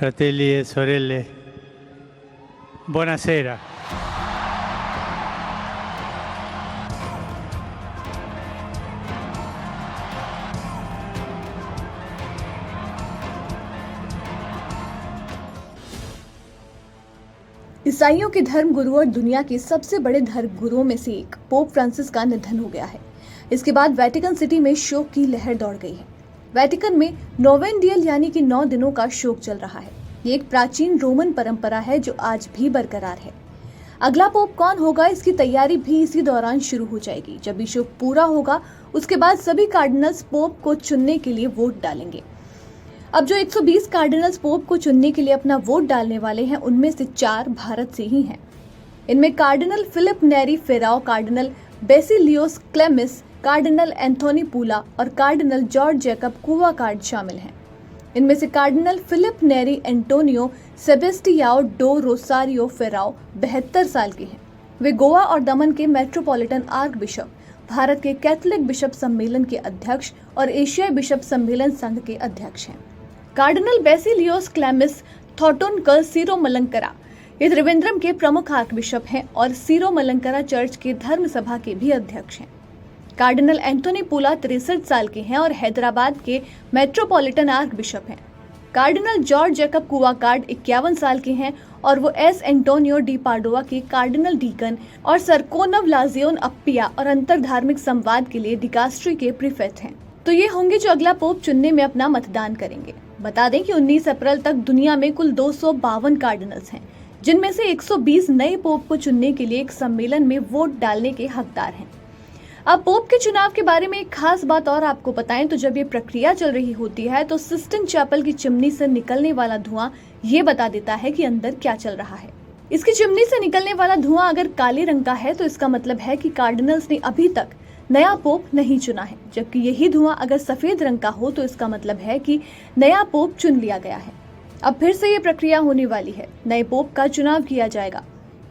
fratelli e sorelle, buonasera. ईसाइयों के धर्म गुरु और दुनिया के सबसे बड़े धर्म गुरुओं में से एक पोप फ्रांसिस का निधन हो गया है। इसके बाद वेटिकन सिटी में शोक की लहर दौड़ गई है। वेटिकन में नोवेंडियल यानी कि 9 दिनों का शोक चल रहा है। ये एक प्राचीन रोमन परंपरा है जो आज भी बरकरार है। अगला पोप कौन होगा, इसकी तैयारी भी इसी दौरान शुरू हो जाएगी। जब ये शोक पूरा होगा उसके बाद सभी कार्डिनल्स पोप को चुनने के लिए वोट डालेंगे। अब जो 120 कार्डिनल्स पोप को चुनने के लिए अपना वोट डालने वाले हैं उनमें से 4 भारत से ही हैं। इनमें कार्डिनल फिलिप नेरी Pharaoh, cardinal Baselios क्लेमिस, cardinal Anthony पूला और कार्डिनल जॉर्ज जैकब कुवाकार्ड शामिल हैं। इनमें से कार्डिनल फिलिप नेरी एंटोनियो सेबेस्टियाओ डो रोसारियो फेराओ 72 साल के हैं। वे गोवा और दमन के मेट्रोपॉलिटन आर्क बिशप, भारत के कैथोलिक बिशप सम्मेलन के अध्यक्ष और एशियाई बिशप सम्मेलन संघ के अध्यक्ष हैं। कार्डिनल बेसिलियोस क्लेमिस थॉटोनकल सीरो मलंकरा ये त्रिवेंद्रम के प्रमुख आर्क बिशप हैं और सीरो मलंकरा चर्च के धर्म सभा के भी अध्यक्ष हैं। कार्डिनल एंथोनी पूला 63 साल के हैं और हैदराबाद के मेट्रोपॉलिटन आर्क बिशप हैं। कार्डिनल जॉर्ज जैकब कुवाकार्ड 51 साल के हैं और वो एस एंटोनियो डी पाडोवा के कार्डिनल डीकन और सरकोनव लाजियोन अप्पिया और अंतर धार्मिक संवाद के लिए डिकास्ट्री के प्रीफेक्ट हैं। तो ये होंगे जो अगला पोप चुनने में अपना मतदान करेंगे। बता दें कि 19 अप्रैल तक दुनिया में कुल 252 कार्डिनल्स हैं, जिनमें से 120 नए पोप को चुनने के लिए एक सम्मेलन में वोट डालने के हकदार हैं। अब पोप के चुनाव के बारे में एक खास बात और आपको बताएं तो जब ये प्रक्रिया चल रही होती है तो सिस्टिन चैपल की चिमनी से निकलने वाला धुआं ये बता देता है कि अंदर क्या चल रहा है। इसकी चिमनी से निकलने वाला धुआं अगर काले रंग का है तो इसका मतलब है कि कार्डिनल्स ने अभी तक नया पोप नहीं चुना है, जबकि यही धुआं अगर सफेद रंग का हो तो इसका मतलब है कि नया पोप चुन लिया गया है। अब फिर से ये प्रक्रिया होने वाली है, नए पोप का चुनाव किया जाएगा।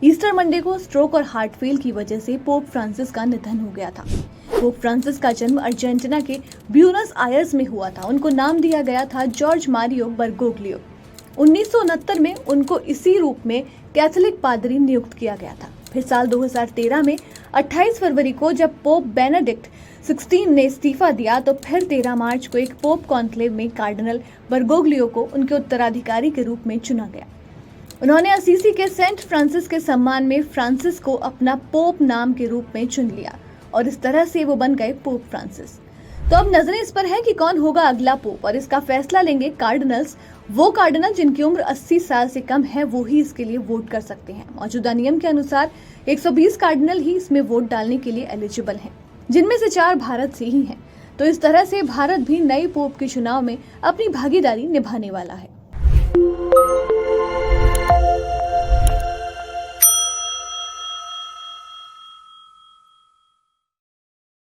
ईस्टर मंडे को स्ट्रोक और हार्ट फेल की वजह से पोप फ्रांसिस का निधन हो गया था। पोप फ्रांसिस का जन्म अर्जेंटीना के ब्यूनस आयर्स में हुआ था। उनको नाम दिया गया था जॉर्ज मारियो बर्गोग्लियो। 1969 में उनको इसी रूप में कैथोलिक पादरी नियुक्त किया गया था। फिर साल 2013 में 28 फरवरी को जब पोप बेनेडिक्ट 16 ने इस्तीफा दिया तो फिर 13 मार्च को एक पोप कॉन्क्लेव में कार्डिनल बर्गोग्लियो को उनके उत्तराधिकारी के रूप में चुना गया। उन्होंने असीसी के सेंट फ्रांसिस के सम्मान में फ्रांसिस को अपना पोप नाम के रूप में चुन लिया और इस तरह से वो बन गए पोप फ्रांसिस। तो अब नजरें इस पर है कि कौन होगा अगला पोप और इसका फैसला लेंगे कार्डिनल्स। वो कार्डिनल जिनकी उम्र 80 साल से कम है वो ही इसके लिए वोट कर सकते हैं। मौजूदा नियम के अनुसार 120 कार्डिनल ही इसमें वोट डालने के लिए एलिजिबल हैं, जिनमें से 4 भारत से ही हैं। तो इस तरह से भारत भी नए पोप के चुनाव में अपनी भागीदारी निभाने वाला है।